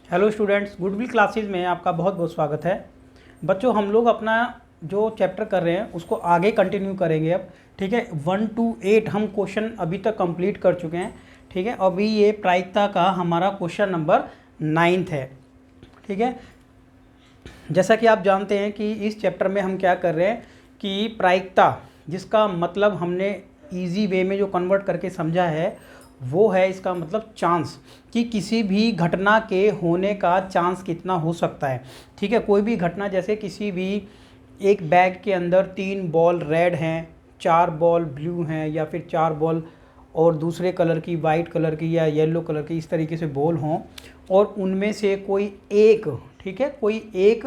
Hello students, goodwill classes में आपका बहुत बहुत स्वागत है। बच्चों, हम लोग अपना जो चैप्टर कर रहे हैं उसको आगे कंटिन्यू करेंगे अब। ठीक है, 1 to 8 हम क्वेश्चन अभी तक कंप्लीट कर चुके हैं। ठीक है, अभी ये प्रायिकता का हमारा क्वेश्चन नंबर 9 है। ठीक है, जैसा कि आप जानते हैं कि इस चैप्टर में हम क्या कर रहे हैं कि प्रायिकता, जिसका मतलब हमने ईजी वे में जो कन्वर्ट करके समझा है वो है इसका मतलब चांस, कि किसी भी घटना के होने का चांस कितना हो सकता है। ठीक है, कोई भी घटना, जैसे किसी भी एक बैग के अंदर 3 बॉल रेड हैं, 4 बॉल ब्लू हैं, या फिर 4 बॉल और दूसरे कलर की, वाइट कलर की या येलो कलर की, इस तरीके से बॉल हों, और उनमें से कोई एक, ठीक है, कोई एक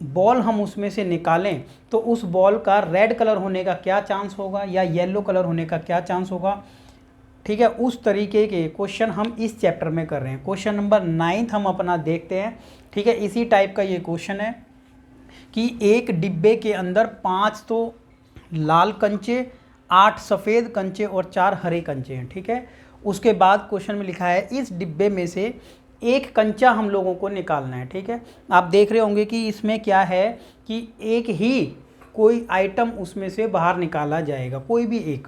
बॉल हम उसमें से निकालें तो उस बॉल का रेड कलर होने का क्या चांस होगा या येलो कलर होने का क्या चांस होगा। ठीक है, उस तरीके के क्वेश्चन हम इस चैप्टर में कर रहे हैं। क्वेश्चन नंबर 9 हम अपना देखते हैं। ठीक है, इसी टाइप का ये क्वेश्चन है कि एक डिब्बे के अंदर 5 तो लाल कंचे, 8 सफ़ेद कंचे और 4 हरे कंचे हैं। ठीक है, उसके बाद क्वेश्चन में लिखा है इस डिब्बे में से एक कंचा हम लोगों को निकालना है। ठीक है, आप देख रहे होंगे कि इसमें क्या है कि एक ही कोई आइटम उसमें से बाहर निकाला जाएगा, कोई भी एक।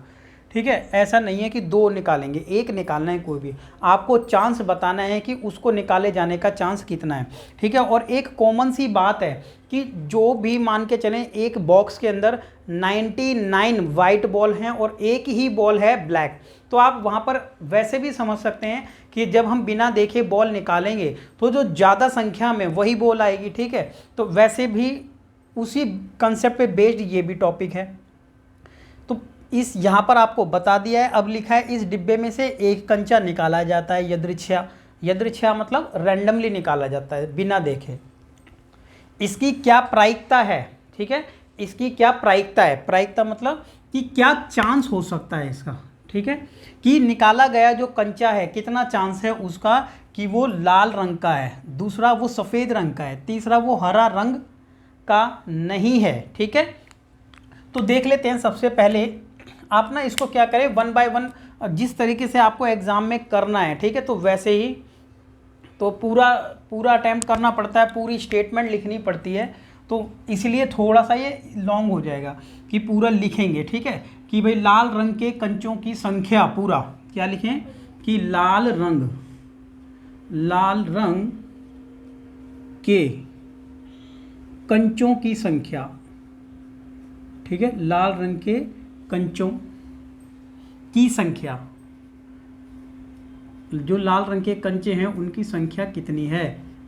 ठीक है, ऐसा नहीं है कि 2 निकालेंगे, एक निकालना है कोई भी। आपको चांस बताना है कि उसको निकाले जाने का चांस कितना है। ठीक है, और एक कॉमन सी बात है कि जो भी मान के चलें एक बॉक्स के अंदर 99 वाइट बॉल हैं और एक ही बॉल है ब्लैक, तो आप वहाँ पर वैसे भी समझ सकते हैं कि जब हम बिना देखे बॉल निकालेंगे तो जो ज़्यादा संख्या में वही बॉल आएगी। ठीक है, तो वैसे भी उसी कंसेप्ट पे बेस्ड ये भी टॉपिक है। तो इस यहाँ पर आपको बता दिया है। अब लिखा है इस डिब्बे में से एक कंचा निकाला जाता है यदृच्छया। यदृच्छया मतलब रैंडमली निकाला जाता है बिना देखे। इसकी क्या प्रायिकता है? ठीक है, इसकी क्या प्रायिकता है? प्रायिकता मतलब कि क्या चांस हो सकता है इसका। ठीक है, कि निकाला गया जो कंचा है कितना चांस है उसका कि वो लाल रंग का है, दूसरा वो सफ़ेद रंग का है, तीसरा वो हरा रंग का नहीं है। ठीक है, तो देख लेते हैं। सबसे पहले आप ना इसको क्या करें, 1 by 1 जिस तरीके से आपको एग्ज़ाम में करना है, ठीक है, तो वैसे ही तो पूरा अटैम्प्ट करना पड़ता है, पूरी स्टेटमेंट लिखनी पड़ती है, तो इसलिए थोड़ा सा ये लॉन्ग हो जाएगा कि पूरा लिखेंगे। ठीक है, कि भाई लाल रंग के कंचों की संख्या, पूरा क्या लिखें कि लाल रंग के कंचों की संख्या। ठीक है, लाल रंग के कंचों की संख्या, जो लाल रंग के कंचे हैं उनकी संख्या कितनी है।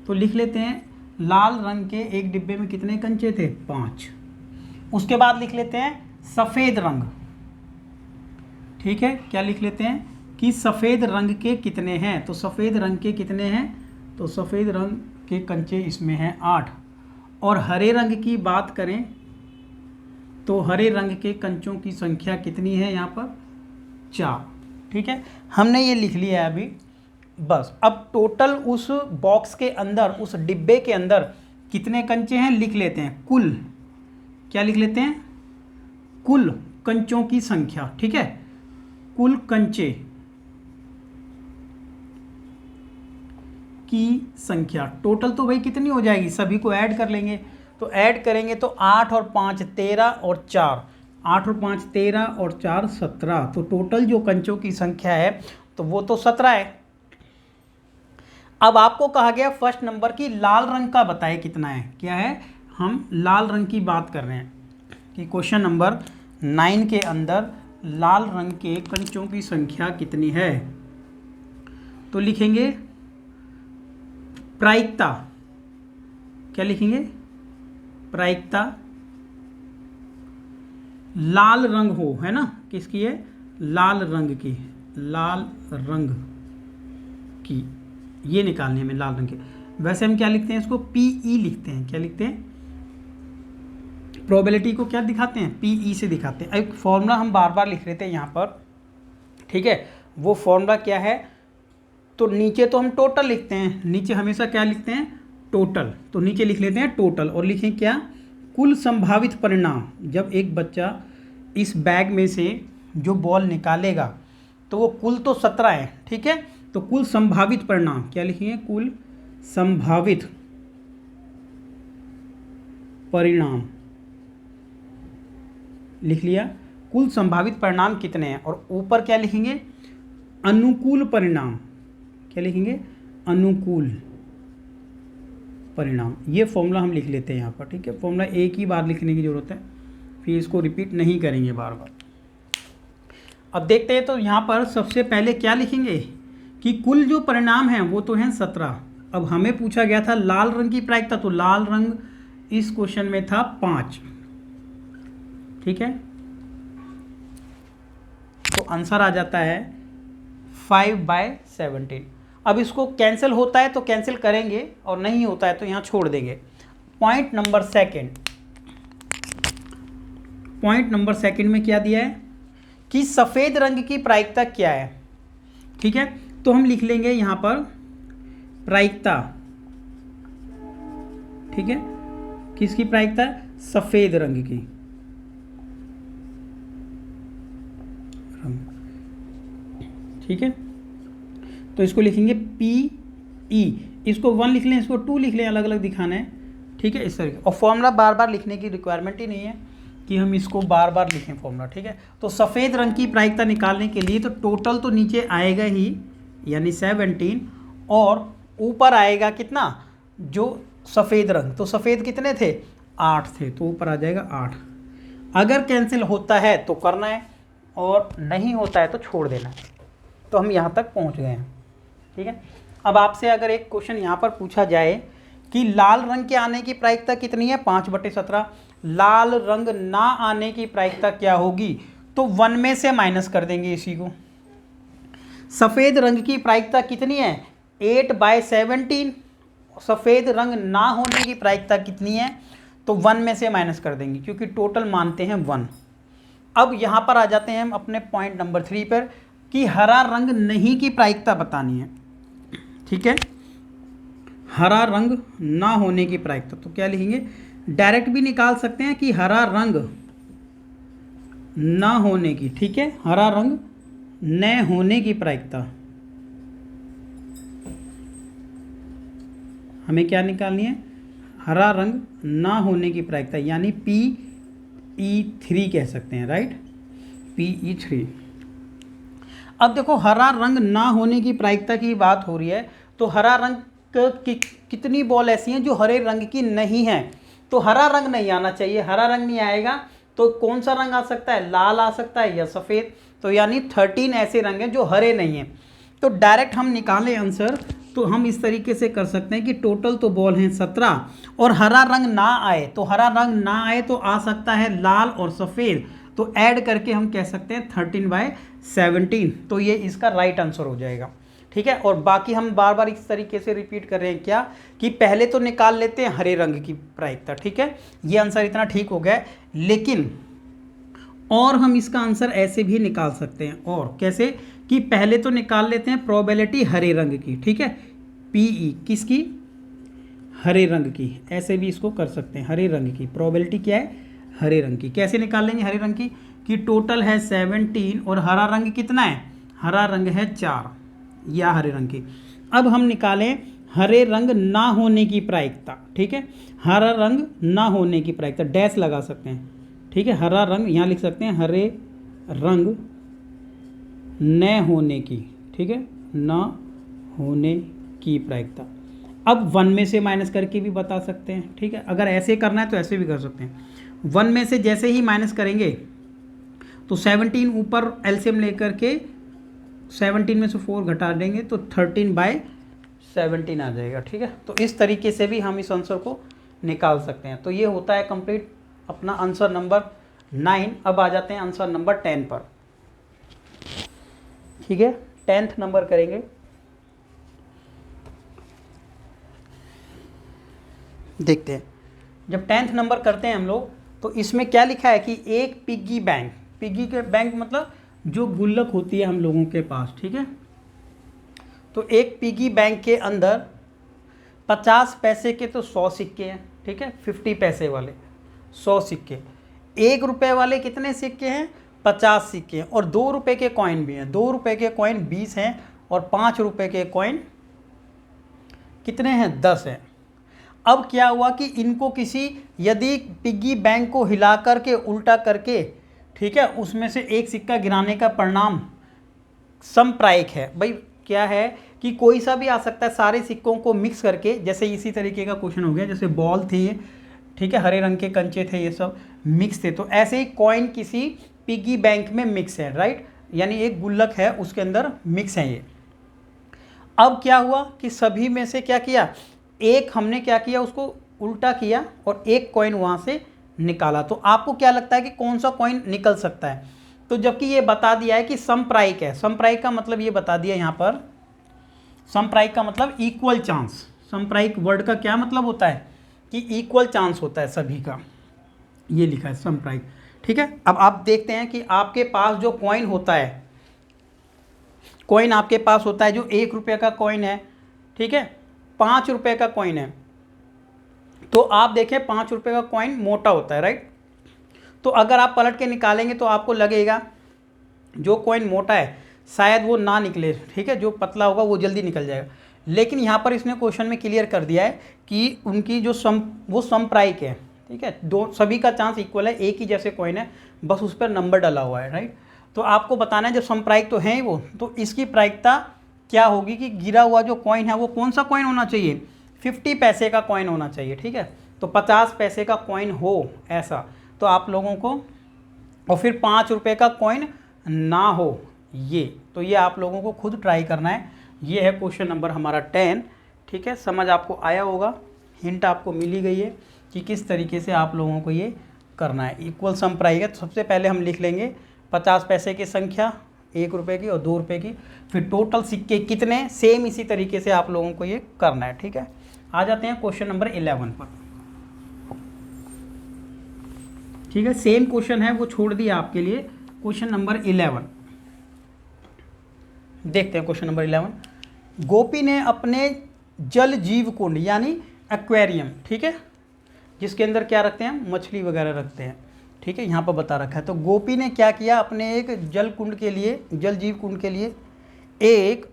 तो लिख लेते हैं लाल रंग के एक डिब्बे में कितने कंचे थे, 5। उसके बाद लिख लेते हैं सफ़ेद रंग। ठीक है, क्या लिख लेते हैं कि सफ़ेद रंग के कितने हैं। तो सफ़ेद रंग के कितने हैं, तो सफ़ेद रंग के कंचे इसमें हैं 8। और हरे रंग की बात करें तो हरे रंग के कंचों की संख्या कितनी है यहाँ पर, 4। ठीक है, हमने ये लिख लिया है अभी। बस अब टोटल उस बॉक्स के अंदर, उस डिब्बे के अंदर कितने कंचे हैं लिख लेते हैं। कुल क्या लिख लेते हैं, कुल कंचों की संख्या। ठीक है, कुल कंचे की संख्या टोटल तो भाई कितनी हो जाएगी, सभी को ऐड कर लेंगे। तो ऐड करेंगे तो 8 और 5 13 और 4, 8 और 5 13 और 4 17। तो टोटल जो कंचों की संख्या है तो वो तो 17 है। अब आपको कहा गया फर्स्ट नंबर की लाल रंग का बताए कितना है। क्या है, हम लाल रंग की बात कर रहे हैं कि क्वेश्चन नंबर 9 के अंदर लाल रंग के कंचों की संख्या कितनी है। तो लिखेंगे प्रायिकता। क्या लिखेंगे, प्रायिकता लाल रंग हो, है ना, किसकी है, लाल रंग की, लाल रंग की, ये निकालने में लाल रंग के। वैसे हम क्या लिखते हैं इसको, PE लिखते हैं। क्या लिखते हैं, प्रोबेबिलिटी को क्या दिखाते हैं, PE से दिखाते हैं। एक फॉर्मूला हम बार बार लिख रहे थे यहाँ पर। ठीक है, वो फॉर्मूला क्या है, तो नीचे तो हम टोटल लिखते हैं, नीचे हमेशा क्या लिखते हैं, टोटल। तो नीचे लिख लेते हैं टोटल और लिखें क्या, कुल संभावित परिणाम। जब एक बच्चा इस बैग में से जो बॉल निकालेगा तो वो कुल तो 17 है। ठीक है, तो कुल संभावित परिणाम क्या लिखेंगे, कुल संभावित परिणाम लिख लिया। कुल संभावित परिणाम कितने हैं, और ऊपर क्या लिखेंगे, अनुकूल परिणाम। क्या लिखेंगे, अनुकूल परिणाम। ये फॉर्मूला हम लिख लेते हैं यहाँ पर, ठीक है। फॉर्मूला एक ही बार लिखने की ज़रूरत है, फिर इसको रिपीट नहीं करेंगे बार बार। अब देखते हैं, तो यहाँ पर सबसे पहले क्या लिखेंगे कि कुल जो परिणाम हैं वो तो हैं 17। अब हमें पूछा गया था लाल रंग की प्रायिकता, तो लाल रंग इस क्वेश्चन में था 5, ठीक है। तो आंसर आ जाता है 5/17। अब इसको कैंसिल होता है तो कैंसिल करेंगे, और नहीं होता है तो यहाँ छोड़ देंगे। पॉइंट नंबर सेकंड में क्या दिया है कि सफ़ेद रंग की प्रायिकता क्या है, ठीक है। तो हम लिख लेंगे यहाँ पर प्रायिकता, ठीक है। किसकी प्रायिकता, सफ़ेद रंग की, ठीक है। तो इसको लिखेंगे PE, इसको 1 लिख लें, इसको 2 लिख लें, अलग अलग दिखाना है, ठीक है, इस तरीके। और फॉर्मूला बार बार लिखने की रिक्वायरमेंट ही नहीं है कि हम इसको बार बार लिखें फॉर्मूला, ठीक है। तो सफ़ेद रंग की प्रायिकता निकालने के लिए तो टोटल तो नीचे आएगा ही, यानी 17, और ऊपर आएगा कितना, जो सफ़ेद रंग, तो सफ़ेद कितने थे, 8 थे, तो ऊपर आ जाएगा 8। अगर कैंसिल होता है तो करना है, और नहीं होता है तो छोड़ देना है। तो हम यहाँ तक पहुँच गए हैं, ठीक है। अब आपसे अगर एक क्वेश्चन यहाँ पर पूछा जाए कि लाल रंग के आने की प्रायिकता कितनी है, 5/17, लाल रंग ना आने की प्रायिकता क्या होगी, तो 1 में से माइनस कर देंगे इसी को। सफ़ेद रंग की प्रायिकता कितनी है, 8/17, सफ़ेद रंग ना होने की प्रायिकता कितनी है, तो 1 में से माइनस कर देंगे, क्योंकि टोटल मानते हैं 1। अब यहाँ पर आ जाते हैं हम अपने पॉइंट नंबर 3 पर, कि हरा रंग नहीं की प्रायिकता बतानी है, ठीक है। हरा रंग ना होने की प्रायिकता, तो क्या लिखेंगे, डायरेक्ट भी निकाल सकते हैं कि हरा रंग ना होने की, ठीक है, हरा रंग न होने की प्रायिकता हमें क्या निकालनी है, हरा रंग ना होने की प्रायिकता, यानी PE3 कह सकते हैं, राइट, PE3। अब देखो, हरा रंग ना होने की प्रायिकता की बात हो रही है, तो हरा रंग की कितनी बॉल ऐसी हैं जो हरे रंग की नहीं हैं, तो हरा रंग नहीं आना चाहिए। हरा रंग नहीं आएगा तो कौन सा रंग आ सकता है, लाल आ सकता है या सफ़ेद, तो यानी 13 ऐसे रंग हैं जो हरे नहीं हैं। तो डायरेक्ट हम निकालें आंसर, तो हम इस तरीके से कर सकते हैं कि टोटल तो बॉल हैं 17, और हरा रंग ना आए, तो हरा रंग ना आए तो आ सकता है लाल और सफ़ेद, तो ऐड करके हम कह सकते हैं 13/17, तो ये इसका राइट आंसर हो जाएगा, ठीक है। और बाकी हम बार बार इस तरीके से रिपीट कर रहे हैं क्या, कि पहले तो निकाल लेते हैं हरे रंग की प्रायिकता, ठीक है। ये आंसर इतना ठीक हो गया, लेकिन और हम इसका आंसर ऐसे भी निकाल सकते हैं, और कैसे, कि पहले तो निकाल लेते हैं प्रोबेबिलिटी हरे रंग की, ठीक है, PE किसकी, हरे रंग की, ऐसे भी इसको कर सकते हैं। हरे रंग की प्रोबेबिलिटी क्या है, हरे रंग की। कैसे निकाल लेंगे हरे रंग की, कि टोटल है 17 और हरा रंग कितना है, हरा रंग है 4, या हरे रंग की। अब हम निकालें हरे रंग ना होने की प्रायिकता, ठीक है, हरा रंग ना होने की प्रायिकता, डैश लगा सकते हैं, ठीक है, हरा रंग यहाँ लिख सकते हैं, हरे रंग न होने की, ठीक है, न होने की प्रायिकता। अब 1 में से माइनस करके भी बता सकते हैं, ठीक है। अगर ऐसे करना है तो ऐसे भी कर सकते हैं। 1 में से जैसे ही माइनस करेंगे तो 17 ऊपर एलसीएम लेकर के 17 में से 4 घटा देंगे तो 13/17 आ जाएगा, ठीक है। तो इस तरीके से भी हम इस आंसर को निकाल सकते हैं। तो ये होता है कंप्लीट अपना आंसर नंबर 9। अब आ जाते हैं आंसर नंबर 10 पर, ठीक है। 10th नंबर करेंगे। देखते हैं, जब 10th नंबर करते हैं हम लोग, तो इसमें क्या लिखा है कि एक पिग्गी बैंक, पिग्गी के बैंक मतलब जो गुल्लक होती है हम लोगों के पास, ठीक है। तो एक पिग्गी बैंक के अंदर 50 पैसे के तो 100 सिक्के हैं, ठीक है, 50 पैसे वाले 100 सिक्के, 1 रुपये वाले कितने सिक्के हैं, 50 सिक्के हैं, और 2 रुपये के कॉइन भी हैं। 2 रुपये के कॉइन 20 हैं और 5 रुपये के कॉइन कितने हैं, 10 हैं। अब क्या हुआ कि इनको किसी यदि पिग्गी बैंक को हिला करके उल्टा करके, ठीक है, उसमें से एक सिक्का गिराने का परिणाम समप्रायिक है। भाई क्या है कि कोई सा भी आ सकता है, सारे सिक्कों को मिक्स करके, जैसे इसी तरीके का क्वेश्चन हो गया, जैसे बॉल थी, ठीक है, हरे रंग के कंचे थे, ये सब मिक्स थे, तो ऐसे ही कॉइन किसी पिग्गी बैंक में मिक्स है, राइट, यानी एक गुल्लक है उसके अंदर मिक्स है ये। अब क्या हुआ कि सभी में से क्या किया, एक हमने क्या किया, उसको उल्टा किया और एक कॉइन वहाँ से निकाला। तो आपको क्या लगता है कि कौन सा कॉइन निकल सकता है? तो जबकि ये बता दिया है कि समप्रायिक है, समप्रायिक का मतलब ये बता दिया यहाँ पर, समप्रायिक का मतलब इक्वल चांस। समप्रायिक वर्ड का क्या मतलब होता है कि इक्वल चांस होता है सभी का, ये लिखा है समप्रायिक, ठीक है। अब आप देखते हैं कि आपके पास जो कॉइन होता है, कॉइन आपके पास होता है जो 1 रुपये का कॉइन है, ठीक है, 5 रुपये का कॉइन है, तो आप देखें 5 रुपये का कॉइन मोटा होता है, राइट। तो अगर आप पलट के निकालेंगे तो आपको लगेगा जो कॉइन मोटा है शायद वो ना निकले, ठीक है, जो पतला होगा वो जल्दी निकल जाएगा। लेकिन यहाँ पर इसने क्वेश्चन में क्लियर कर दिया है कि उनकी जो वो समप्रायिक है, ठीक है, दो सभी का चांस इक्वल है, एक ही जैसे कॉइन है, बस उस पर नंबर डला हुआ है, राइट। तो आपको बताना है जब समप्रायिक तो है ही वो, तो इसकी प्रायिकता क्या होगी कि गिरा हुआ जो कॉइन है वो कौन सा कॉइन होना चाहिए, 50 पैसे का कॉइन होना चाहिए, ठीक है। तो 50 पैसे का कॉइन हो ऐसा, तो आप लोगों को, और फिर 5 रुपये का कॉइन ना हो, ये तो ये आप लोगों को खुद ट्राई करना है। ये है क्वेश्चन नंबर हमारा 10, ठीक है। समझ आपको आया होगा, हिंट आपको मिली गई है कि किस तरीके से आप लोगों को ये करना है। इक्वल समप्रायिक है, तो सबसे पहले हम लिख लेंगे 50 पैसे की संख्या, 1 रुपये की और 2 रुपये की, फिर टोटल सिक्के कितने, सेम इसी तरीके से आप लोगों को ये करना है, ठीक है। आ जाते हैं क्वेश्चन नंबर 11 पर, ठीक है। सेम क्वेश्चन है, वो छोड़ दिया आपके लिए। क्वेश्चन नंबर 11 देखते हैं। क्वेश्चन नंबर 11, गोपी ने अपने जल जीव कुंड यानी एक्वेरियम, ठीक है, जिसके अंदर क्या रखते हैं, मछली वगैरह रखते हैं, ठीक है, यहाँ पर बता रखा है। तो गोपी ने क्या किया, अपने एक जल कुंड के लिए, जल जीव कुंड के लिए एक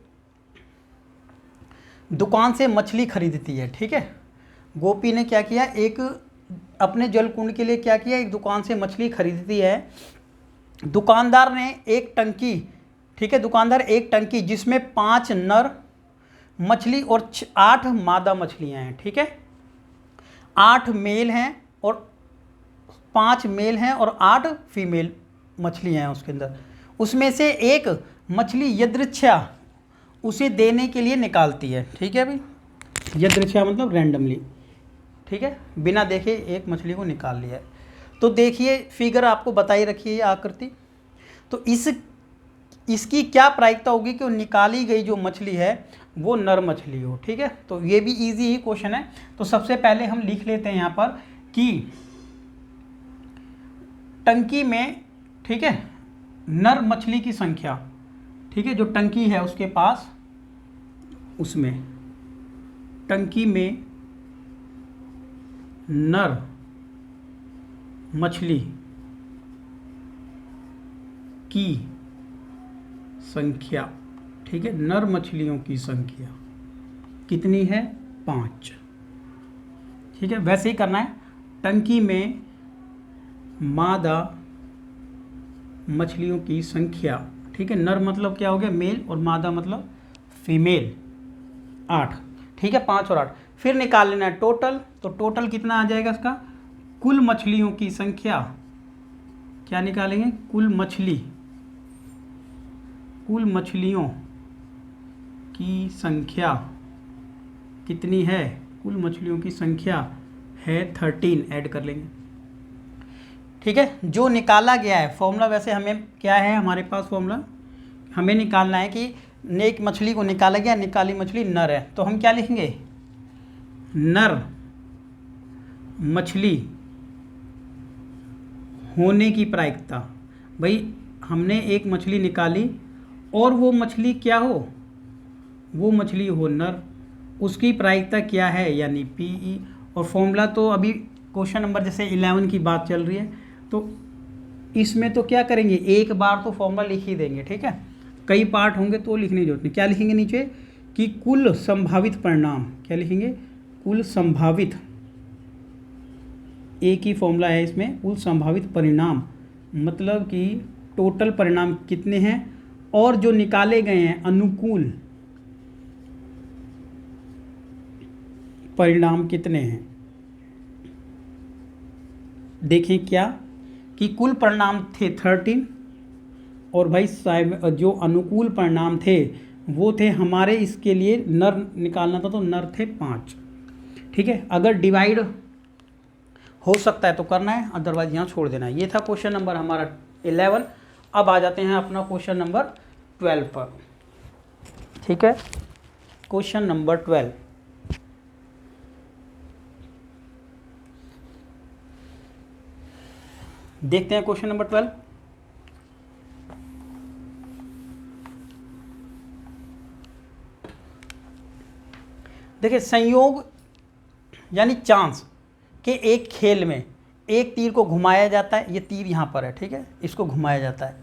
दुकान से मछली खरीदती है, ठीक है। गोपी ने क्या किया, एक अपने जल कुंड के लिए क्या किया, एक दुकान से मछली खरीदती है। दुकानदार ने एक टंकी, ठीक है, दुकानदार एक टंकी जिसमें 5 नर मछली और 8 मादा मछलियां हैं, ठीक है। 8 मेल हैं और 5 मेल हैं और 8 फीमेल मछलियां हैं उसके अंदर। उसमें से एक मछली यदृच्छा उसे देने के लिए निकालती है, ठीक है भाई, यदृच्छा मतलब रैंडमली, ठीक है, बिना देखे एक मछली को निकाल लिया है। तो देखिए फिगर आपको बताई रखी है आकृति, तो इसकी क्या प्रायिकता होगी कि वो निकाली गई जो मछली है वो नर मछली हो, ठीक है। तो ये भी इजी ही क्वेश्चन है। तो सबसे पहले हम लिख लेते हैं यहाँ पर कि टंकी में, ठीक है, नर मछली की संख्या, ठीक है, जो टंकी है उसके पास, उसमें टंकी में नर मछली की संख्या, ठीक है, नर मछलियों की संख्या कितनी है, 5, ठीक है। वैसे ही करना है, टंकी में मादा मछलियों की संख्या, ठीक है, नर मतलब क्या हो गया, मेल, और मादा मतलब फीमेल, 8, ठीक है, 5 और 8। फिर निकाल लेना है टोटल, तो टोटल कितना आ जाएगा इसका, कुल मछलियों की संख्या, क्या निकालेंगे, कुल मछलियों की संख्या कितनी है, कुल मछलियों की संख्या है 13, ऐड कर लेंगे, ठीक है। जो निकाला गया है फॉर्मूला, वैसे हमें क्या है हमारे पास फॉर्मूला, हमें निकालना है कि एक मछली को निकाला गया, निकाली मछली नर है, तो हम क्या लिखेंगे, नर मछली होने की प्रायिकता। भाई हमने एक मछली निकाली और वो मछली क्या हो, वो मछली हो नर, उसकी प्रायिकता क्या है, यानी PE। और फॉर्मूला तो अभी क्वेश्चन नंबर जैसे 11 की बात चल रही है, तो इसमें तो क्या करेंगे, एक बार तो फॉर्मूला लिख ही देंगे, ठीक है। कई पार्ट होंगे तो लिखने की जरूरत नहीं। क्या लिखेंगे नीचे कि कुल संभावित परिणाम, क्या लिखेंगे, कुल संभावित, एक ही फॉर्मूला है इसमें, कुल संभावित परिणाम मतलब कि टोटल परिणाम कितने हैं और जो निकाले गए हैं अनुकूल परिणाम कितने हैं। देखें क्या कि कुल परिणाम थे 13 और भाई जो अनुकूल परिणाम थे वो थे हमारे, इसके लिए नर निकालना था तो नर थे 5। ठीक है, अगर डिवाइड हो सकता है तो करना है, अदरवाइज यहाँ छोड़ देना है। ये था क्वेश्चन नंबर हमारा 11। अब आ जाते हैं अपना क्वेश्चन नंबर 12 पर। ठीक है, क्वेश्चन नंबर 12, देखते हैं क्वेश्चन नंबर 12। देखिए, संयोग यानी चांस के एक खेल में एक तीर को घुमाया जाता है, ये तीर यहाँ पर है, ठीक है, इसको घुमाया जाता है,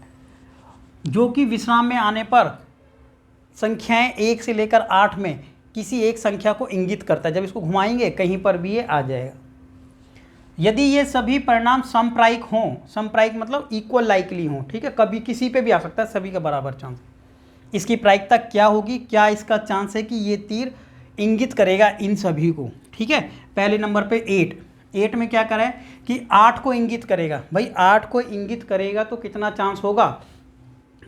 जो कि विश्राम में आने पर संख्याएं 1 से लेकर 8 में किसी एक संख्या को इंगित करता है। जब इसको घुमाएंगे कहीं पर भी ये आ जाएगा। यदि ये सभी परिणाम समप्रायिक हों, समप्रायिक मतलब इक्वल लाइकली हों, ठीक है, कभी किसी पे भी आ सकता है, सभी का बराबर चांस, इसकी प्रायिकता क्या होगी, क्या इसका चांस है कि ये तीर इंगित करेगा इन सभी को। ठीक है, पहले नंबर पे 8 में क्या करें कि 8 को इंगित करेगा। भाई 8 को इंगित करेगा तो कितना चांस होगा,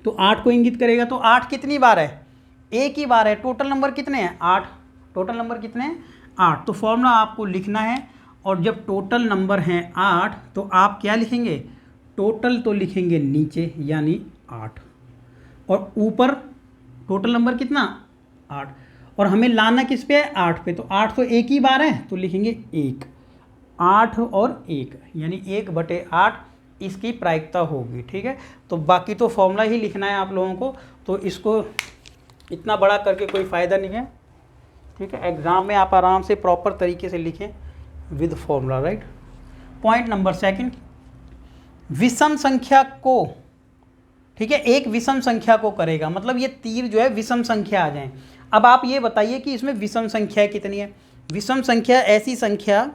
तो 8 को इंगित करेगा तो 8 कितनी बार है, एक ही बार है। टोटल नंबर कितने हैं, 8, टोटल नंबर कितने हैं, 8। तो फॉर्मूला आपको लिखना है, और जब टोटल नंबर हैं 8 तो आप क्या लिखेंगे, टोटल तो लिखेंगे नीचे यानी 8, और ऊपर टोटल नंबर कितना, 8, और हमें लाना किस पे है, 8 पे, तो 8 तो एक ही बार है तो लिखेंगे 1, 8 और 1 यानी 1/8 इसकी प्रायिकता होगी। ठीक है, तो बाकी तो फॉर्मूला ही लिखना है आप लोगों को, तो इसको इतना बड़ा करके कोई फ़ायदा नहीं है। ठीक है, एग्ज़ाम में आप आराम से प्रॉपर तरीके से लिखें with formula, right. Point number 2, विषम संख्या को, ठीक है, एक विषम संख्या को करेगा, मतलब ये तीर जो है विषम संख्या आ जाए। अब आप ये बताइए कि इसमें विषम संख्या कितनी है। विषम संख्या ऐसी संख्या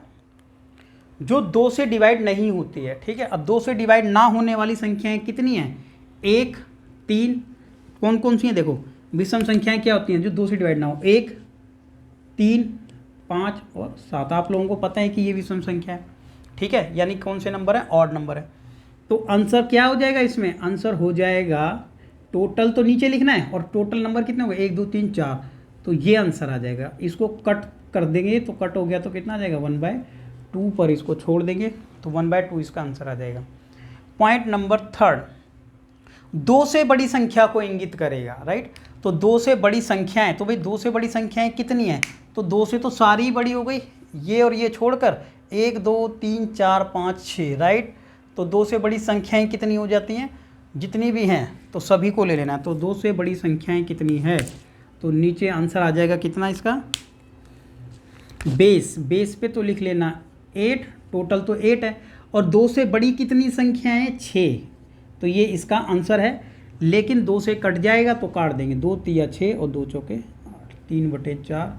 जो 2 से डिवाइड नहीं होती है। ठीक है, अब 2 से डिवाइड ना होने वाली संख्याएं कितनी हैं, 1, 3, कौन कौन सी हैं, देखो विषम संख्याएं क्या होती हैं जो 2 से डिवाइड ना हो, 1, 3, 5 और 7। आप लोगों को पता है कि ये विषम संख्या है। ठीक है, यानी कौन से नंबर है, ऑड नंबर है। तो आंसर क्या हो जाएगा इसमें, आंसर हो जाएगा, टोटल तो नीचे लिखना है और टोटल नंबर कितने हो गए, 1, 2, 3, 4, तो ये आंसर आ जाएगा। इसको कट कर देंगे तो कट हो गया तो कितना आ जाएगा, 1/2 पर इसको छोड़ देंगे तो 1/2 इसका आंसर आ जाएगा। पॉइंट नंबर 3, 2 से बड़ी संख्या को इंगित करेगा, राइट। तो 2 से बड़ी संख्याएं, तो भाई 2 से बड़ी संख्याएं कितनी हैं, तो 2 से तो सारी बड़ी हो गई, ये और ये छोड़कर 1, 2, 3, 4, 5, 6, राइट। तो 2 से बड़ी संख्याएं कितनी हो जाती हैं, जितनी भी हैं तो सभी को ले लेना है। तो 2 से बड़ी संख्याएं कितनी है, तो नीचे आंसर आ जाएगा कितना इसका, बेस पे तो लिख लेना 8, टोटल तो 8 है, और 2 से बड़ी कितनी संख्याएं, 6, तो ये इसका आंसर है। लेकिन 2 से कट जाएगा तो काट देंगे, 2 तिया 6 और 2 चौके 8, 3/4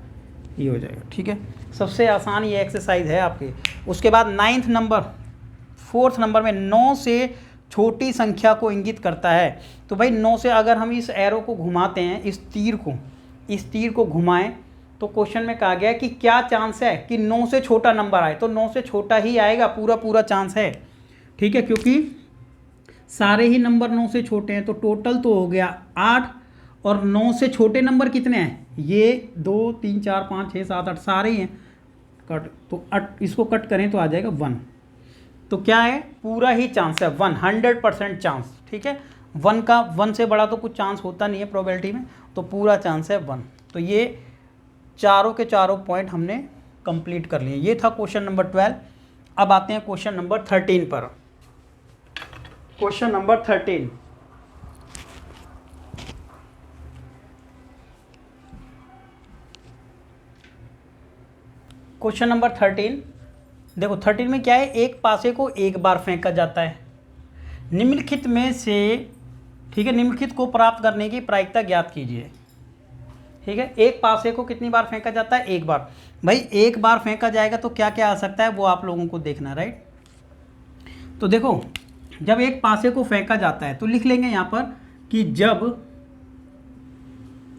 ये हो जाएगा। ठीक है, सबसे आसान ये एक्सरसाइज है आपके। उसके बाद 9th नंबर, 4th नंबर में 9 से छोटी संख्या को इंगित करता है। तो भाई 9 से अगर हम इस एरो को घुमाते हैं, इस तीर को घुमाएं, तो क्वेश्चन में कहा गया है कि क्या चांस है कि 9 से छोटा नंबर आए, तो 9 से छोटा ही आएगा, पूरा चांस है। ठीक है, क्योंकि सारे ही नंबर 9 से छोटे हैं, तो टोटल तो हो गया 8, और 9 से छोटे नंबर कितने हैं, ये 2, 3, 4, 5, 6, 7, 8 सारे ही हैं, कट तो इसको कट करें तो आ जाएगा 1। तो क्या है, पूरा ही चांस है 100% चांस। ठीक है, 1 से बड़ा तो कुछ चांस होता नहीं है प्रोबेबिलिटी में, तो पूरा चांस है 1। तो ये चारों के चारों पॉइंट हमने कंप्लीट कर लिए। ये था क्वेश्चन नंबर 12। अब आते हैं क्वेश्चन नंबर 13 पर। क्वेश्चन नंबर 13, क्वेश्चन नंबर 13 देखो, 13 में क्या है, एक पासे को एक बार फेंका जाता है। निम्नलिखित में से, ठीक है, निम्नलिखित को प्राप्त करने की प्रायिकता ज्ञात कीजिए। ठीक है। एक पासे को कितनी बार फेंका जाता है? एक बार। भाई एक बार फेंका जाएगा तो क्या क्या आ सकता है वो आप लोगों को देखना, राइट। तो देखो जब एक पासे को फेंका जाता है तो लिख लेंगे यहाँ पर कि जब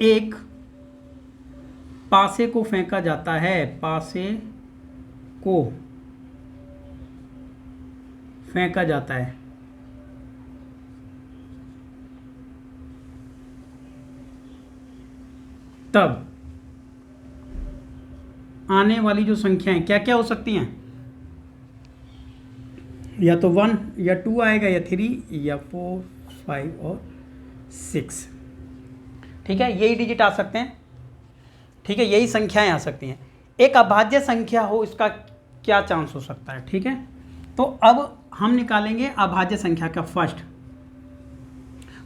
एक पासे को फेंका जाता है, पासे को फेंका जाता है, तब आने वाली जो संख्याएं क्या क्या हो सकती हैं? या तो 1 या 2 आएगा, या 3 या 4 5 और 6। ठीक है, यही डिजिट आ सकते हैं। ठीक है, यही संख्याएं आ सकती हैं। एक अभाज्य संख्या हो इसका क्या चांस हो सकता है? ठीक है, तो अब हम निकालेंगे अभाज्य संख्या का फर्स्ट।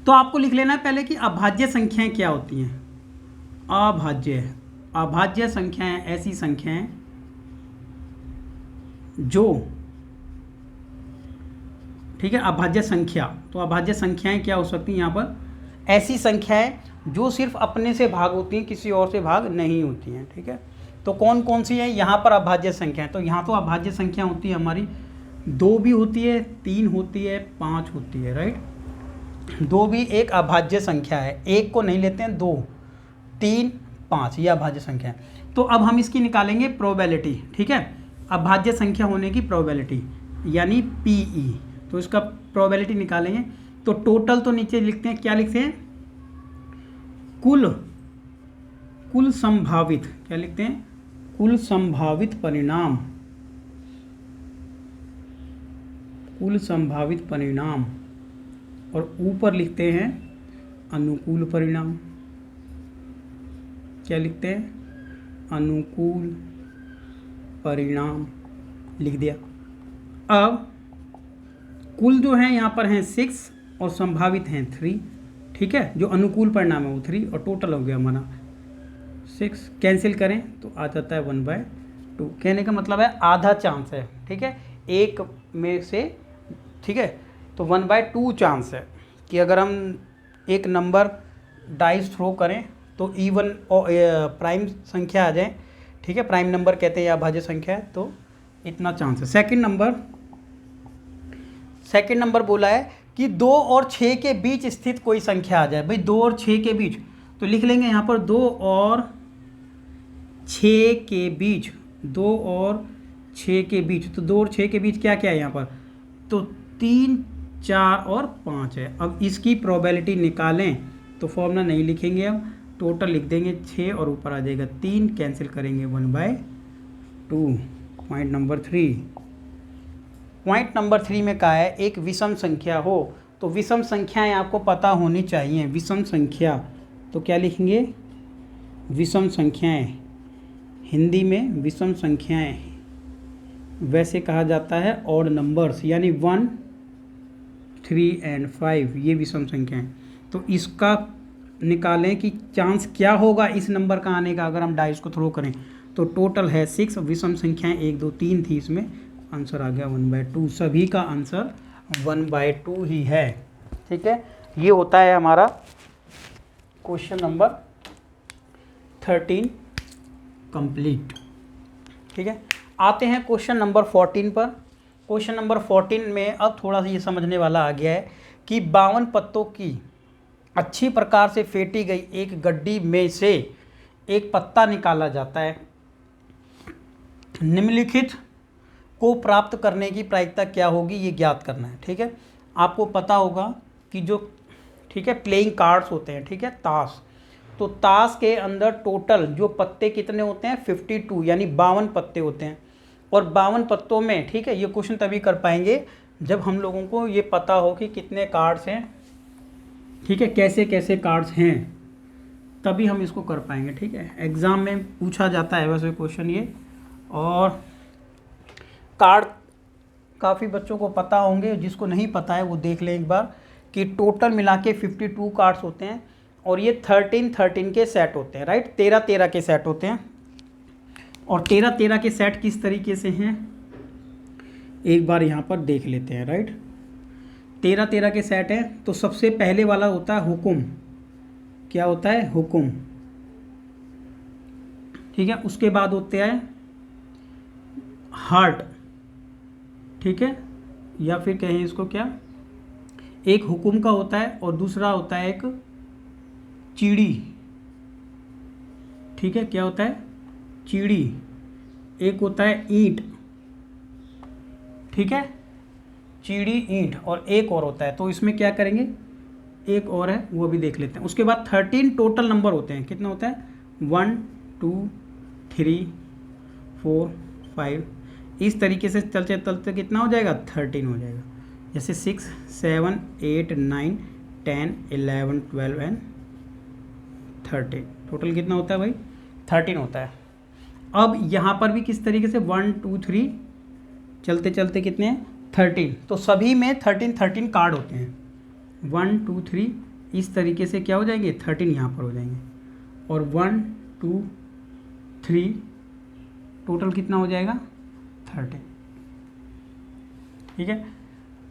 तो आपको लिख लेना है पहले कि अभाज्य संख्याएं क्या होती हैं। अभाज्य संख्याएं ऐसी संख्याएं जो, ठीक है, अभाज्य संख्या, तो अभाज्य संख्याएं क्या हो सकती हैं यहाँ पर? ऐसी संख्याएं जो सिर्फ अपने से भाग होती हैं, किसी और से भाग नहीं होती हैं। ठीक है, तो कौन कौन सी है यहाँ पर अभाज्य संख्याएं? तो यहाँ तो अभाज्य संख्या होती है हमारी 2 भी होती है, 3 होती है, 5 होती है, राइट। 2 भी एक अभाज्य संख्या है, एक को नहीं लेते हैं, 2 3 5 ये अभाज्य संख्या है। तो अब हम इसकी निकालेंगे प्रोबेबिलिटी। ठीक है, अभाज्य संख्या होने की प्रोबेबिलिटी यानी PE। तो इसका प्रोबेबिलिटी निकालेंगे। तो टोटल तो नीचे लिखते हैं, क्या लिखते हैं? कुल संभावित, क्या लिखते हैं? कुल संभावित परिणाम, कुल संभावित परिणाम। और ऊपर लिखते हैं अनुकूल परिणाम। क्या लिखते हैं? अनुकूल परिणाम लिख दिया। अब कुल जो है यहाँ पर हैं 6 और संभावित हैं 3। ठीक है, जो अनुकूल परिणाम है वो 3 और टोटल हो गया हमारा 6। कैंसिल करें तो आ जाता है 1/2। कहने का मतलब है आधा चांस है। ठीक है, एक में से, ठीक है, तो 1/2 चांस है कि अगर हम एक नंबर डाइस थ्रो करें तो इवन और प्राइम संख्या आ जाए। ठीक है, प्राइम नंबर कहते हैं या अभाज्य संख्या है, तो इतना चांस है। सेकंड नंबर बोला है कि 2 और 6 के बीच स्थित कोई संख्या आ जाए। भाई 2 और 6 के बीच, तो लिख लेंगे यहाँ पर 2 और 6 के बीच, 2 और 6 के बीच। तो 2 और 6 के बीच क्या क्या है यहाँ पर? तो 3 4 और 5 है। अब इसकी प्रोबेबिलिटी निकालें तो फॉर्मूला नहीं लिखेंगे, अब टोटल लिख देंगे 6 और ऊपर आ जाएगा 3, कैंसिल करेंगे 1/2। पॉइंट नंबर 3 में कहा है एक विषम संख्या हो। तो विषम संख्याएं आपको पता होनी चाहिए। विषम संख्या तो क्या लिखेंगे? विषम संख्याएं, हिंदी में विषम संख्याएं वैसे कहा जाता है ऑड नंबर्स, यानी 1 3 और 5 ये विषम संख्याएं। तो इसका निकालें कि चांस क्या होगा इस नंबर का आने का अगर हम डाइस को थ्रो करें। तो टोटल है 6, विषम संख्याएं 1 2 3 थी, इसमें आंसर आ गया 1/2। सभी का आंसर 1/2 ही है। ठीक है, ये होता है हमारा क्वेश्चन नंबर 13 कंप्लीट। ठीक है, आते हैं क्वेश्चन नंबर 14 पर। क्वेश्चन नंबर 14 में अब थोड़ा सा ये समझने वाला आ गया है कि 52 पत्तों की अच्छी प्रकार से फेंटी गई एक गड्डी में से एक पत्ता निकाला जाता है। निम्नलिखित को प्राप्त करने की प्रायिकता क्या होगी ये ज्ञात करना है। ठीक है, आपको पता होगा कि जो, ठीक है, प्लेइंग कार्ड्स होते हैं, ठीक है, ताश, तो ताश के अंदर टोटल जो पत्ते कितने होते हैं? 52, यानी 52 पत्ते होते हैं। और 52 पत्तों में, ठीक है, ये क्वेश्चन तभी कर पाएंगे जब हम लोगों को ये पता हो कि कितने कार्ड्स हैं, ठीक है, कैसे कैसे कार्ड्स हैं, तभी हम इसको कर पाएंगे। ठीक है, एग्ज़ाम में पूछा जाता है वैसे क्वेश्चन ये। और कार्ड काफ़ी बच्चों को पता होंगे, जिसको नहीं पता है वो देख लें एक बार कि टोटल मिला के 52 कार्ड्स होते हैं और ये 13 के सेट होते हैं, राइट। 13 के सेट होते हैं। और 13 के सेट किस तरीके से हैं एक बार यहाँ पर देख लेते हैं, राइट। 13 के सेट हैं। तो सबसे पहले वाला होता है हुकुम। क्या होता है? हुकुम। ठीक है। उसके बाद होते हैं हार्ट, ठीक है, या फिर कहें इसको क्या, एक हुकुम का होता है और दूसरा होता है एक चीड़ी, ठीक है, क्या होता है, चीड़ी। एक होता है ईंट, ठीक है, चीड़ी ईंट, और एक और होता है, तो इसमें क्या करेंगे, एक और है वो भी देख लेते हैं। उसके बाद 13 टोटल नंबर होते हैं, कितना होता है, 1 2 3 4 5, इस तरीके से चलते चलते कितना हो जाएगा, 13 हो जाएगा। जैसे 6 7 8 9 10 11 12 एंड 13, टोटल कितना होता है भाई, 13 होता है। अब यहाँ पर भी किस तरीके से 1 2 3 चलते चलते कितने हैं, 13, तो सभी में 13 कार्ड होते हैं। 1 2 3 इस तरीके से क्या हो जाएंगे, 13 यहाँ पर हो जाएंगे, और 1 2 3 टोटल कितना हो जाएगा, 13, ठीक है।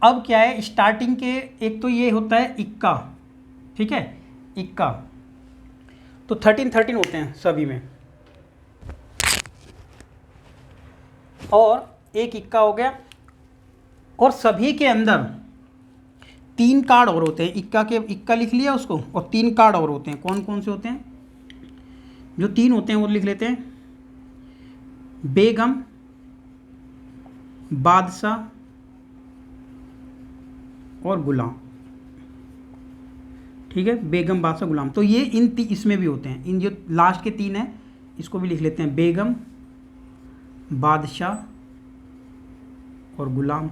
अब क्या है, स्टार्टिंग के एक तो ये होता है इक्का, ठीक है, इक्का, तो 13 होते हैं सभी में, और एक इक्का हो गया, और सभी के अंदर 3 कार्ड और होते हैं। इक्का के, इक्का लिख लिया उसको, और 3 कार्ड और होते हैं। कौन कौन से होते हैं, जो 3 होते हैं वो लिख लेते हैं, बेगम, बादशाह और गुलाम, ठीक है, बेगम, बादशाह, गुलाम। तो ये इसमें भी होते हैं, इन जो लास्ट के 3 हैं इसको भी लिख लेते हैं, बेगम, बादशाह और गुलाम,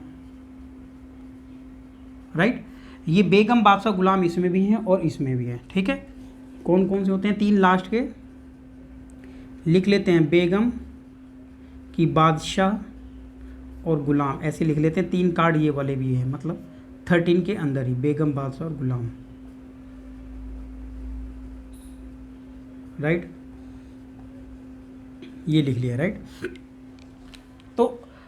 राइट। ये बेगम, बादशाह, गुलाम इसमें भी हैं और इसमें भी है, ठीक है। कौन कौन से होते हैं, 3 लास्ट के लिख लेते हैं, बेगम की, बादशाह और गुलाम, ऐसे लिख लेते हैं। 3 कार्ड ये वाले भी हैं, मतलब 13 के अंदर ही बेगम, बादशाह और गुलाम, राइट, ये लिख लिया, राइट। तो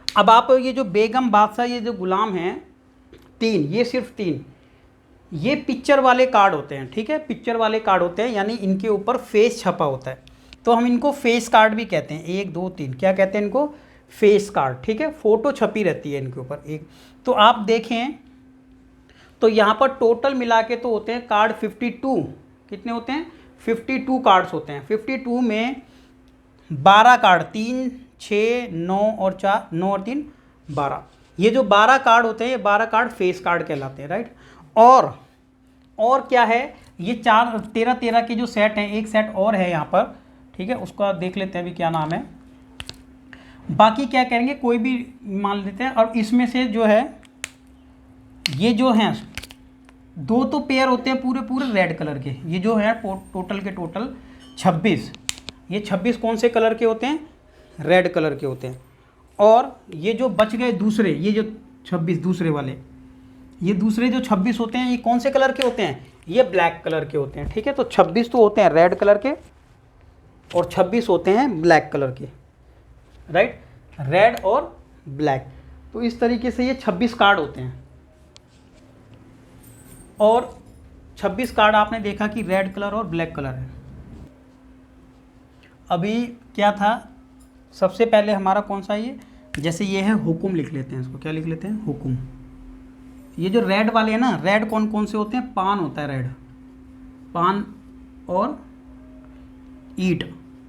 अब आप ये जो बेगम, बादशाह, ये जो गुलाम हैं 3, ये सिर्फ 3, ये पिक्चर वाले कार्ड होते हैं, ठीक है, पिक्चर वाले कार्ड होते हैं, यानी इनके ऊपर फेस छपा होता है, तो हम इनको फेस कार्ड भी कहते हैं। 1 2 3 क्या कहते हैं इनको, फेस कार्ड, ठीक है, फोटो छपी रहती है इनके ऊपर एक। तो आप देखें तो यहाँ पर टोटल मिला के तो होते हैं कार्ड 52, कितने होते हैं, 52 कार्ड्स होते हैं। 52 में 12 कार्ड, 3 6 9 और 4, 9 और 3 12, ये जो 12 कार्ड होते हैं ये 12 कार्ड फेस कार्ड कहलाते हैं, राइट। और क्या है, ये 13 के जो सेट हैं, एक सेट और है यहाँ पर, ठीक है, उसका देख लेते हैं अभी क्या नाम है। बाकी क्या करेंगे, कोई भी मान लेते हैं, और इसमें से जो है ये जो हैं 2 तो पेयर होते हैं पूरे पूरे रेड कलर के, ये जो है टोटल के टोटल 26, ये 26 कौन से कलर के होते हैं, रेड कलर के होते हैं। और ये जो बच गए दूसरे, ये जो 26 दूसरे वाले, ये दूसरे जो 26 होते हैं ये कौन से कलर के होते हैं, ये ब्लैक कलर के होते हैं, ठीक है। तो 26 तो होते हैं रेड कलर के और 26 होते हैं ब्लैक कलर के, राइट, रेड और ब्लैक। तो इस तरीके से ये 26 कार्ड होते हैं, और 26 कार्ड आपने देखा कि रेड कलर और ब्लैक कलर है। अभी क्या था, सबसे पहले हमारा कौन सा, ये जैसे ये है हुकुम, लिख लेते हैं इसको, क्या लिख लेते हैं, हुकुम। ये जो रेड वाले हैं ना, रेड कौन कौन से होते हैं, पान होता है रेड, पान और ईंट,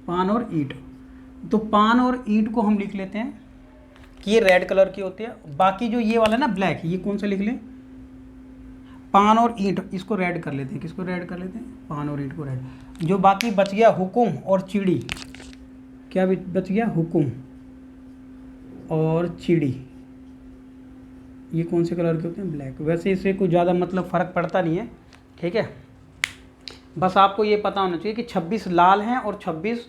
पान और ईंट। तो पान और ईंट को हम लिख लेते हैं कि ये रेड कलर की होती है। बाकी जो ये वाला ना ब्लैक, ये कौन सा लिख लें, पान और ईंट, इसको रेड कर लेते हैं, किसको रेड कर लेते हैं, पान और ईंट को रेड। जो बाकी बच गया हुकुम और चिड़ी, क्या बच गया, हुकुम और चिड़ी, ये कौन से कलर के होते हैं, ब्लैक। वैसे इससे कोई ज़्यादा मतलब फ़र्क पड़ता नहीं है, ठीक है, बस आपको ये पता होना चाहिए कि 26 लाल हैं और 26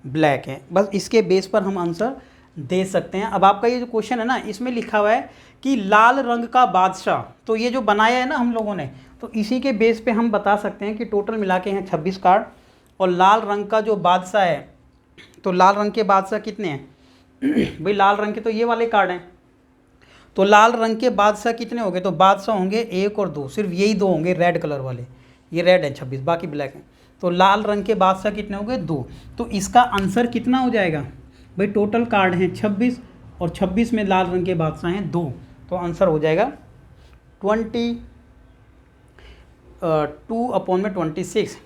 ब्लैक हैं, बस इसके बेस पर हम आंसर दे सकते हैं। अब आपका ये जो क्वेश्चन है ना, इसमें लिखा हुआ है कि लाल रंग का बादशाह, तो ये जो बनाया है ना हम लोगों ने, तो इसी के बेस पे हम बता सकते हैं कि टोटल मिला के हैं 26 कार्ड, और लाल रंग का जो बादशाह है, तो लाल रंग के बादशाह कितने हैं भाई, लाल रंग के तो ये वाले कार्ड हैं, तो लाल रंग के बादशाह कितने होंगे, तो बादशाह होंगे 1 और 2, सिर्फ यही 2 होंगे रेड कलर वाले, ये रेड है 26, बाकी ब्लैक हैं। तो लाल रंग के बादशाह कितने हो गए 2। तो इसका आंसर कितना हो जाएगा भाई, टोटल कार्ड हैं 26 और 26 में लाल रंग के बादशाह हैं 2, तो आंसर हो जाएगा 2/26।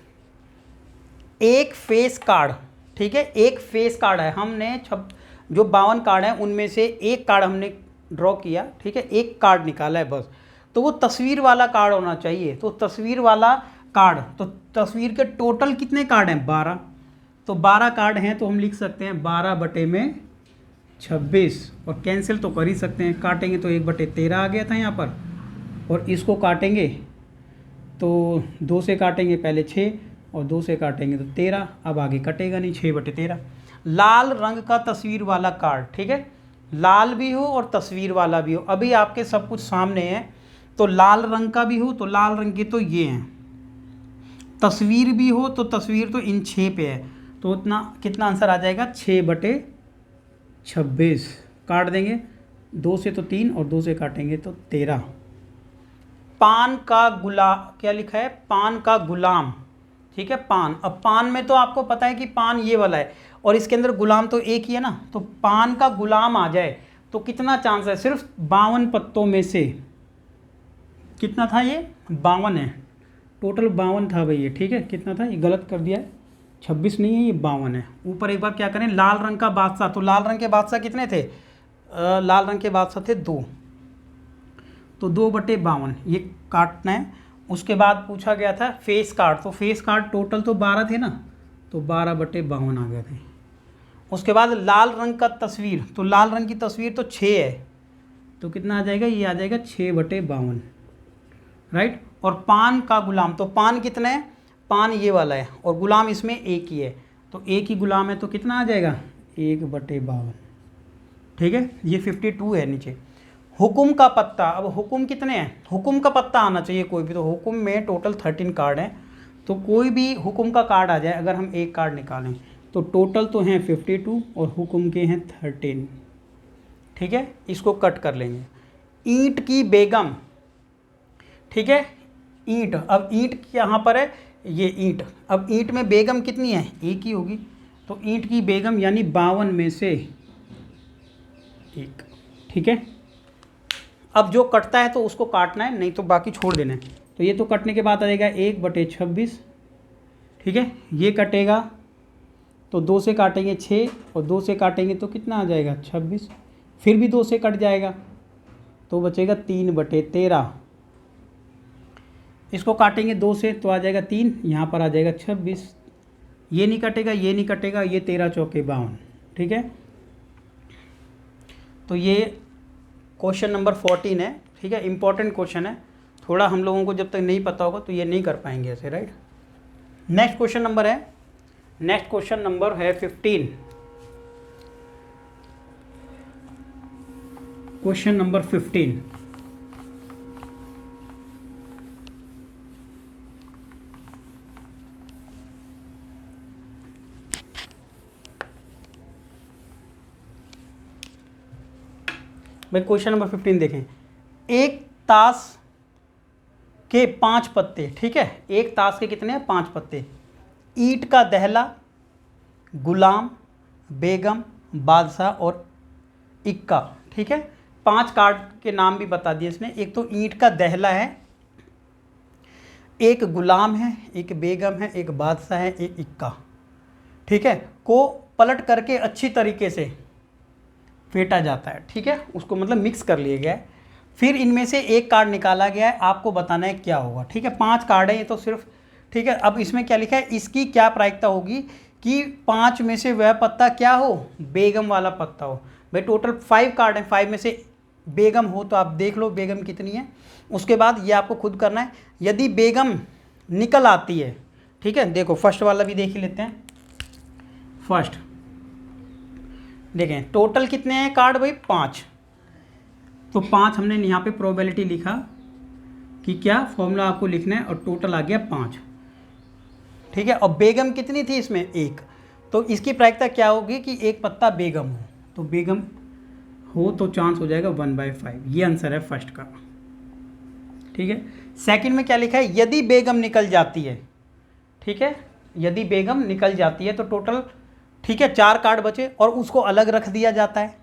एक फेस कार्ड, ठीक है, एक फेस कार्ड है, हमने जो 52 कार्ड हैं उनमें से एक कार्ड हमने ड्रॉ किया, ठीक है, एक कार्ड निकाला है बस, तो वो तस्वीर वाला कार्ड होना चाहिए। तो तस्वीर वाला कार्ड, तो तस्वीर के टोटल कितने कार्ड हैं 12, तो 12 कार्ड हैं, तो हम लिख सकते हैं 12/26 और कैंसिल तो कर ही सकते हैं, काटेंगे तो 1/13 आ गया था यहाँ पर, और इसको काटेंगे तो 2 से काटेंगे पहले 6 और 2 से काटेंगे तो 13, अब आगे कटेगा नहीं, 6/13। लाल रंग का तस्वीर वाला कार्ड, ठीक है, लाल भी हो और तस्वीर वाला भी हो, अभी आपके सब कुछ सामने है, तो लाल रंग का भी हो तो लाल रंग के तो ये हैं, तस्वीर भी हो तो तस्वीर तो इन 6 पे है, तो उतना कितना आंसर आ जाएगा 6/26, काट देंगे 2 से तो 3 और 2 से काटेंगे तो 13। पान का क्या लिखा है, पान का गुलाम, ठीक है, पान। अब पान में तो आपको पता है कि पान ये वाला है और इसके अंदर गुलाम तो एक ही है ना, तो पान का गुलाम आ जाए तो कितना चांस है, सिर्फ 52 पत्तों में से कितना था, ये 52 है, टोटल 52 था भाई ये, ठीक है, कितना था, ये गलत कर दिया है, 26 नहीं है, ये 52 है। ऊपर एक बार क्या करें, लाल रंग का बादशाह, तो लाल रंग के बादशाह कितने थे, लाल रंग के बादशाह थे 2, तो 2/52 ये काटना है। उसके बाद पूछा गया था फेस कार्ड, तो फेस कार्ड टोटल तो 12 थे ना, तो 12/52 आ गए थे। उसके बाद लाल रंग का तस्वीर, तो लाल रंग की तस्वीर तो 6 है, तो कितना आ जाएगा, ये आ जाएगा 6/52, राइट। और पान का गुलाम, तो पान कितने हैं, पान ये वाला है और गुलाम इसमें एक ही है, तो एक ही गुलाम है, तो कितना आ जाएगा 1/52, ठीक है, ये 52 है नीचे। हुकुम का पत्ता, अब हुकुम कितने हैं, हुकुम का पत्ता आना चाहिए कोई भी, तो हुकुम में टोटल 13 कार्ड हैं, तो कोई भी हुकुम का कार्ड आ जाए, अगर हम एक कार्ड निकालें तो टोटल तो हैं 52 और हुकुम के हैं 13, ठीक है, इसको कट कर लेंगे। ईंट की बेगम, ठीक है, ईंट, अब ईंट यहाँ पर है ये ईंट, अब ईंट में बेगम कितनी है, एक ही होगी, तो ईंट की बेगम यानी 52 में से एक, ठीक है। अब जो कटता है तो उसको काटना है, नहीं तो बाकी छोड़ देना है, तो ये तो कटने के बाद आ जाएगा 1/26, ठीक है, ये कटेगा तो 2 से काटेंगे 6 और 2 से काटेंगे तो कितना आ जाएगा 26, फिर भी 2 से कट जाएगा तो बचेगा 3/13, इसको काटेंगे 2 से तो आ जाएगा 3, यहाँ पर आ जाएगा 26, ये नहीं कटेगा, ये नहीं कटेगा, ये 13 चौके 52, ठीक है। तो ये क्वेश्चन नंबर 14 है, ठीक है, इंपॉर्टेंट क्वेश्चन है, थोड़ा हम लोगों को जब तक नहीं पता होगा तो ये नहीं कर पाएंगे ऐसे, राइट। नेक्स्ट क्वेश्चन नंबर है, नेक्स्ट क्वेश्चन नंबर है 15, क्वेश्चन नंबर 15, भाई क्वेश्चन नंबर 15 देखें। एक ताश के 5 पत्ते, ठीक है, एक ताश के कितने हैं 5 पत्ते, ईंट का दहला, गुलाम, बेगम, बादशाह और इक्का, ठीक है, 5 कार्ड के नाम भी बता दिए इसने। एक तो ईंट का दहला है, एक गुलाम है, एक बेगम है, एक बादशाह है, एक इक्का, ठीक है, को पलट करके अच्छी तरीके से फेंटा जाता है, ठीक है, उसको मतलब मिक्स कर लिया गया है, फिर इनमें से एक कार्ड निकाला गया है, आपको बताना है क्या होगा, ठीक है, 5 कार्ड है ये तो सिर्फ, ठीक है। अब इसमें क्या लिखा है, इसकी क्या प्रायिकता होगी कि 5 में से वह पत्ता क्या हो, बेगम वाला पत्ता हो। भाई टोटल 5 कार्ड है, 5 में से बेगम हो तो आप देख लो बेगम कितनी है, उसके बाद ये आपको खुद करना है, यदि बेगम निकल आती है, ठीक है, देखो फर्स्ट वाला भी देख ही लेते हैं। फर्स्ट देखें टोटल कितने हैं कार्ड भाई 5, तो 5 हमने यहाँ पे प्रोबेबिलिटी लिखा कि क्या फॉर्मूला आपको लिखना है और टोटल आ गया 5, ठीक है। और बेगम कितनी थी इसमें 1, तो इसकी प्रायिकता क्या होगी कि एक पत्ता बेगम हो, तो बेगम हो तो चांस हो जाएगा 1/5, ये आंसर है फर्स्ट का, ठीक है। सेकंड में क्या लिखा है, यदि बेगम निकल जाती है, ठीक है, यदि बेगम निकल जाती है तो टोटल, ठीक है, 4 कार्ड बचे और उसको अलग रख दिया जाता है।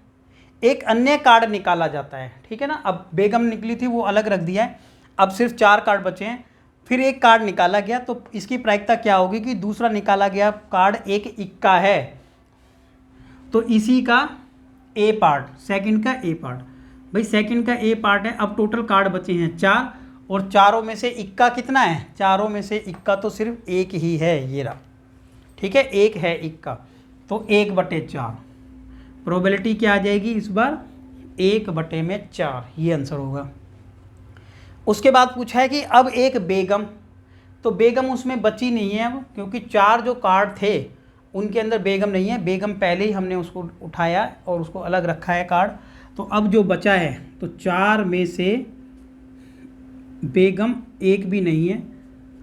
एक अन्य कार्ड निकाला जाता है, ठीक है ना। अब बेगम निकली थी, वो अलग रख दिया है, अब सिर्फ 4 कार्ड बचे हैं। फिर एक कार्ड निकाला गया, तो इसकी प्रायिकता क्या होगी कि दूसरा निकाला गया कार्ड एक इक्का है, तो इसी का ए पार्ट, सेकंड का ए पार्ट, भाई सेकंड का ए पार्ट है। अब टोटल कार्ड बचे हैं 4 और चारों में से इक्का कितना है, चारों में से इक्का तो सिर्फ एक ही है, ये रहा, ठीक है, एक है इक्का, तो 1/4 प्रोबेबिलिटी क्या आ जाएगी इस बार, 1/4, ये आंसर होगा। उसके बाद पूछा है कि अब एक बेगम, तो बेगम उसमें बची नहीं है अब, क्योंकि 4 जो कार्ड थे उनके अंदर बेगम नहीं है, बेगम पहले ही हमने उसको उठाया और उसको अलग रखा है कार्ड। तो अब जो बचा है, तो 4 में से बेगम एक भी नहीं है,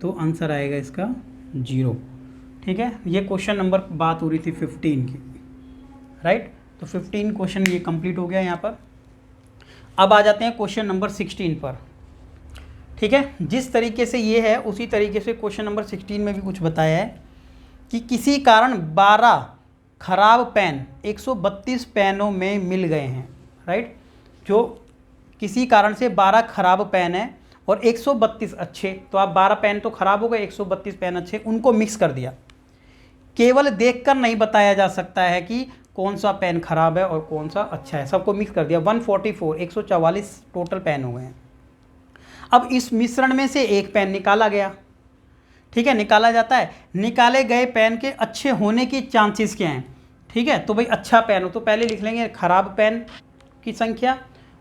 तो आंसर आएगा इसका 0, ठीक है। ये क्वेश्चन नंबर बात हो रही थी 15 की, राइट। तो 15 क्वेश्चन ये कंप्लीट हो गया यहाँ पर। अब आ जाते हैं क्वेश्चन नंबर 16 पर, ठीक है। जिस तरीके से ये है उसी तरीके से क्वेश्चन नंबर 16 में भी कुछ बताया है कि किसी कारण 12 खराब पेन 132 पेनों में मिल गए हैं, राइट। जो किसी कारण से 12 खराब पेन है और 132 अच्छे, तो आप 12 पेन तो खराब हो गए, 132 पेन अच्छे, उनको मिक्स कर दिया। केवल देखकर नहीं बताया जा सकता है कि कौन सा पेन खराब है और कौन सा अच्छा है, सबको मिक्स कर दिया। 144 टोटल पेन हो गए हैं। अब इस मिश्रण में से एक पेन निकाला गया, ठीक है, निकाला जाता है। निकाले गए पेन के अच्छे होने की चांसेस क्या हैं, ठीक है। तो भाई अच्छा पेन हो तो पहले लिख लेंगे खराब पेन की संख्या,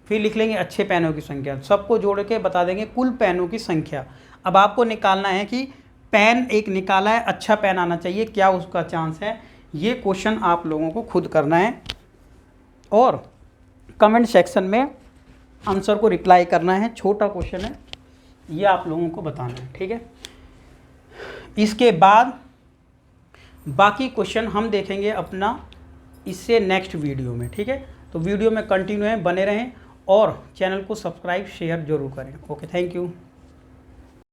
फिर लिख लेंगे अच्छे पेनों की संख्या, सबको जोड़ के बता देंगे कुल पेनों की संख्या। अब आपको निकालना है कि पेन एक निकाला है, अच्छा पेन आना चाहिए, क्या उसका चांस है। ये क्वेश्चन आप लोगों को खुद करना है और कमेंट सेक्शन में आंसर को रिप्लाई करना है। छोटा क्वेश्चन है, ये आप लोगों को बताना है, ठीक है। इसके बाद बाकी क्वेश्चन हम देखेंगे अपना इससे नेक्स्ट वीडियो में, ठीक है। तो वीडियो में कंटिन्यू है, बने रहें और चैनल को सब्सक्राइब शेयर जरूर करें। Okay, thank you.